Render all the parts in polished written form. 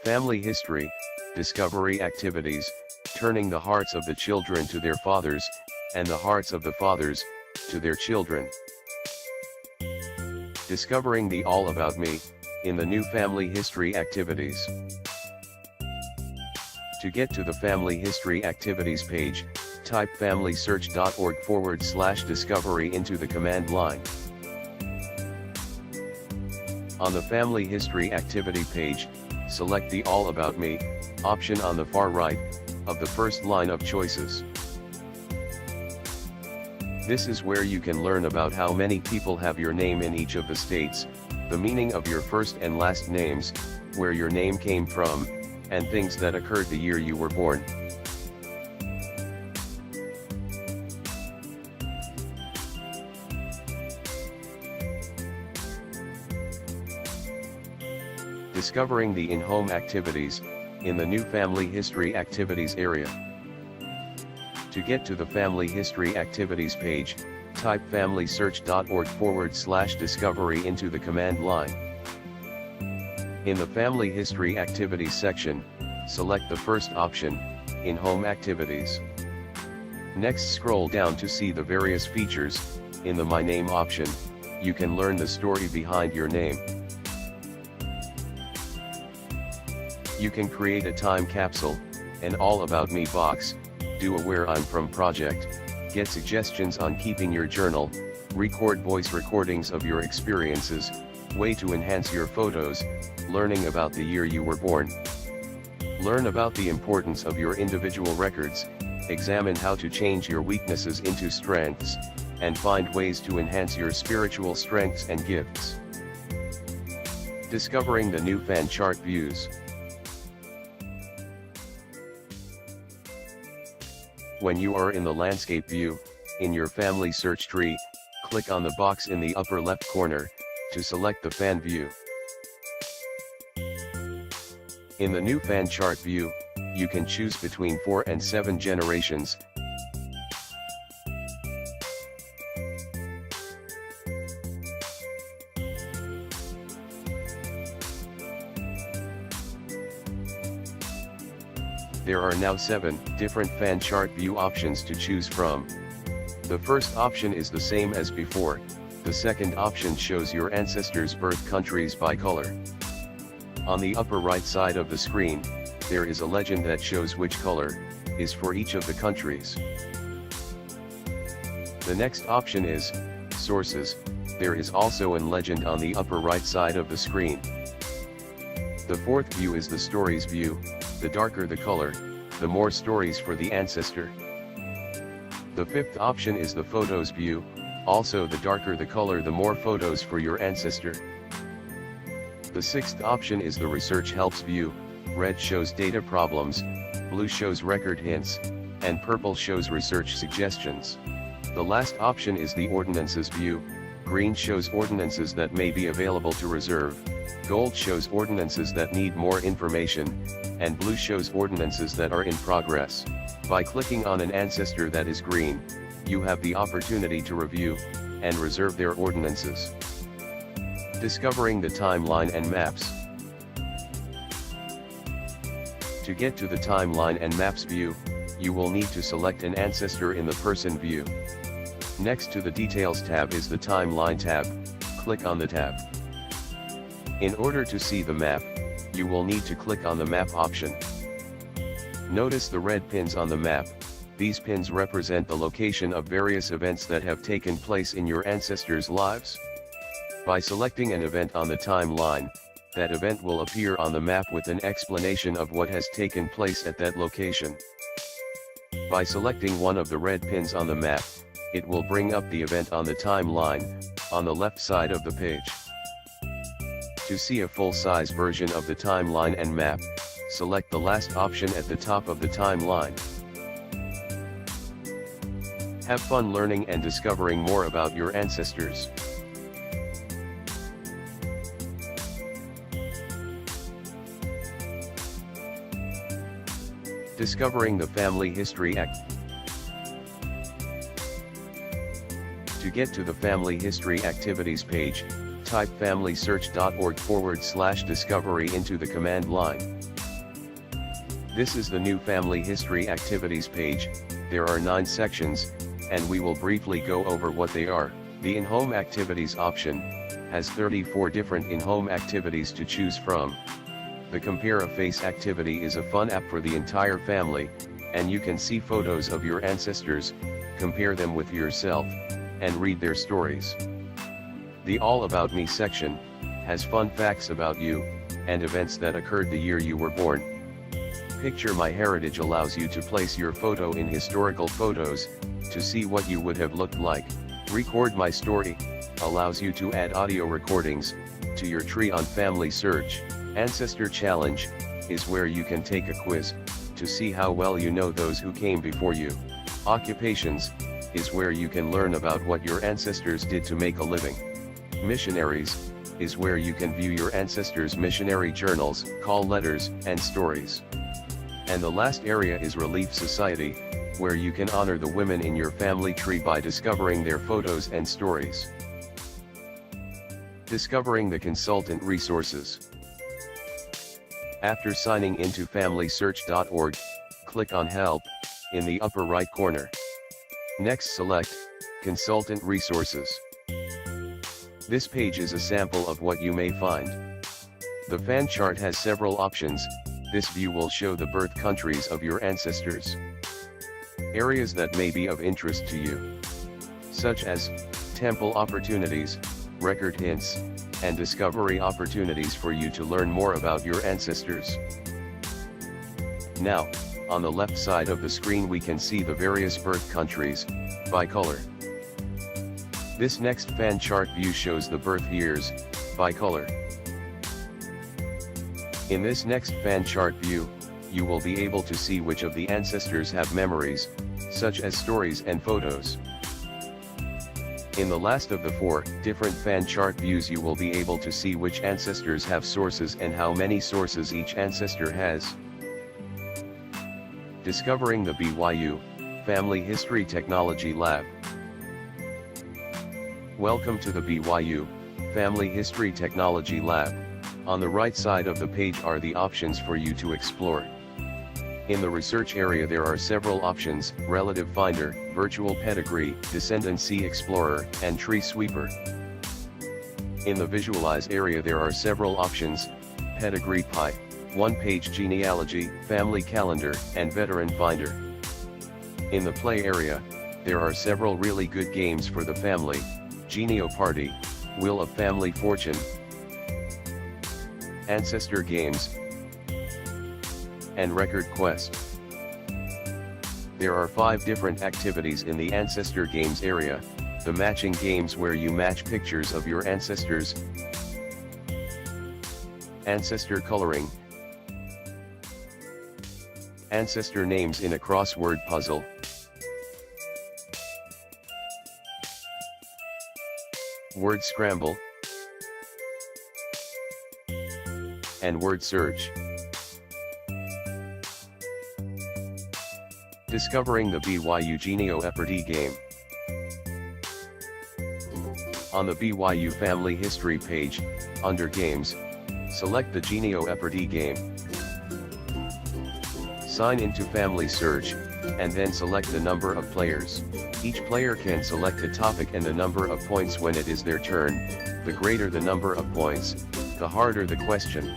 Family history, discovery activities, turning the hearts of the children to their fathers, and the hearts of the fathers, to their children. Discovering the All About Me, in the new family history activities. To get to the family history activities page, type familysearch.org/discovery into the command line. On the family history activity page, select the All About Me option on the far right of the first line of choices. This is where you can learn about how many people have your name in each of the states, the meaning of your first and last names, where your name came from, and things that occurred the year you were born. Discovering the InHome activities, in the new family history activities area. To get to the family history activities page, type familysearch.org/discovery into the command line. In the family history activities section, select the first option, InHome activities. Next, scroll down to see the various features. In the My Name option, you can learn the story behind your name. You can create a time capsule, an All About Me box, do a Where I'm From project, get suggestions on keeping your journal, record voice recordings of your experiences, way to enhance your photos, learning about the year you were born. Learn about the importance of your individual records, examine how to change your weaknesses into strengths, and find ways to enhance your spiritual strengths and gifts. Discovering the new fan chart views. When you are in the landscape view, in your family search tree, click on the box in the upper left corner, to select the fan view. In the new fan chart view, you can choose between 4 and 7 generations. There are now 7 different fan chart view options to choose from. The first option is the same as before. The second option shows your ancestors' birth countries by color. On the upper right side of the screen, there is a legend that shows which color is for each of the countries. The next option is Sources. There is also a legend on the upper right side of the screen. The fourth view is the Stories view. The darker the color, the more stories for the ancestor. The fifth option is the Photos view. Also, the darker the color, the more photos for your ancestor. The sixth option is the Research Helps view. Red shows data problems, blue shows record hints, and purple shows research suggestions. The last option is the Ordinances view. Green shows ordinances that may be available to reserve, gold shows ordinances that need more information, and blue shows ordinances that are in progress. By clicking on an ancestor that is green, you have the opportunity to review and reserve their ordinances. Discovering the timeline and maps. To get to the timeline and maps view, you will need to select an ancestor in the person view. Next to the Details tab is the Timeline tab. Click on the tab. In order to see the map, you will need to click on the Map option. Notice the red pins on the map. These pins represent the location of various events that have taken place in your ancestors' lives. By selecting an event on the timeline, that event will appear on the map with an explanation of what has taken place at that location. By selecting one of the red pins on the map, it will bring up the event on the timeline, on the left side of the page. To see a full-size version of the timeline and map, select the last option at the top of the timeline. Have fun learning and discovering more about your ancestors. Discovering the Family History Act. To get to the Family History Activities page, type familysearch.org/discovery into the command line. This is the new Family History Activities page. There are 9 sections, and we will briefly go over what they are. The InHome Activities option has 34 different in-home activities to choose from. The Compare a Face activity is a fun app for the entire family, and you can see photos of your ancestors, compare them with yourself, and read their stories. The All About Me section has fun facts about you, and events that occurred the year you were born. Picture My Heritage allows you to place your photo in historical photos, to see what you would have looked like. Record My Story allows you to add audio recordings to your tree on Family Search. Ancestor Challenge is where you can take a quiz to see how well you know those who came before you. Occupations is where you can learn about what your ancestors did to make a living. Missionaries is where you can view your ancestors' missionary journals, call letters, and stories. And the last area is Relief Society, where you can honor the women in your family tree by discovering their photos and stories. Discovering the consultant resources. After signing into FamilySearch.org, click on Help in the upper right corner. Next, select Consultant Resources. This page is a sample of what you may find. The fan chart has several options. This view will show the birth countries of your ancestors. Areas that may be of interest to you, such as temple opportunities, record hints, and discovery opportunities for you to learn more about your ancestors. Now, on the left side of the screen we can see the various birth countries, by color. This next fan chart view shows the birth years, by color. In this next fan chart view, you will be able to see which of the ancestors have memories, such as stories and photos. In the last of the 4 different fan chart views you will be able to see which ancestors have sources and how many sources each ancestor has. Discovering the BYU Family History Technology Lab. Welcome to the BYU Family History Technology Lab. On the right side of the page are the options for you to explore. In the research area there are several options: Relative Finder, Virtual Pedigree, Descendancy Explorer, and Tree Sweeper. In the Visualize area there are several options: Pedigree Pie, One-Page Genealogy, Family Calendar, and Veteran Finder. In the Play area, there are several really good games for the family: Party, Wheel of Family Fortune, Ancestor Games, and Record Quest. There are 5 different activities in the Ancestor Games area: the matching games where you match pictures of your ancestors, ancestor coloring, ancestor names in a crossword puzzle, word scramble, and word search. Discovering the BYU Genio eppard game. On the BYU Family History page, under Games, select the Genio eppard game. Sign into Family Search, and then select the number of players. Each player can select a topic and the number of points when it is their turn. The greater the number of points, the harder the question.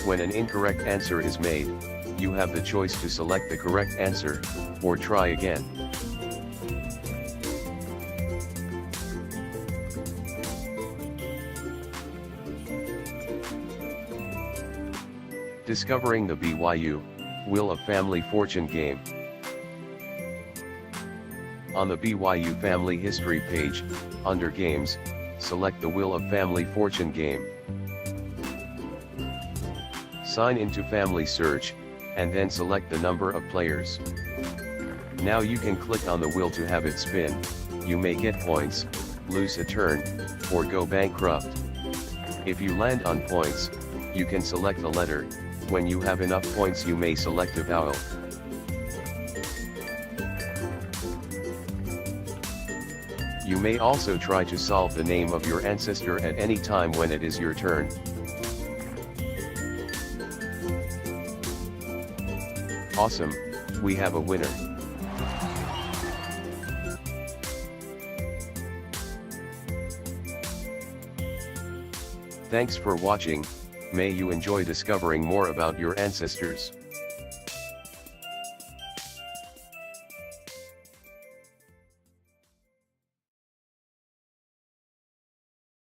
When an incorrect answer is made, you have the choice to select the correct answer, or try again. Discovering the BYU Wheel of Family Fortune game. On the BYU Family History page, under Games, select the Wheel of Family Fortune game. Sign into Family Search, and then select the number of players. Now you can click on the wheel to have it spin. You may get points, lose a turn, or go bankrupt. If you land on points, you can select a letter. When you have enough points you may select a vowel. You may also try to solve the name of your ancestor at any time when it is your turn. Awesome, we have a winner. Thanks for watching, may you enjoy discovering more about your ancestors.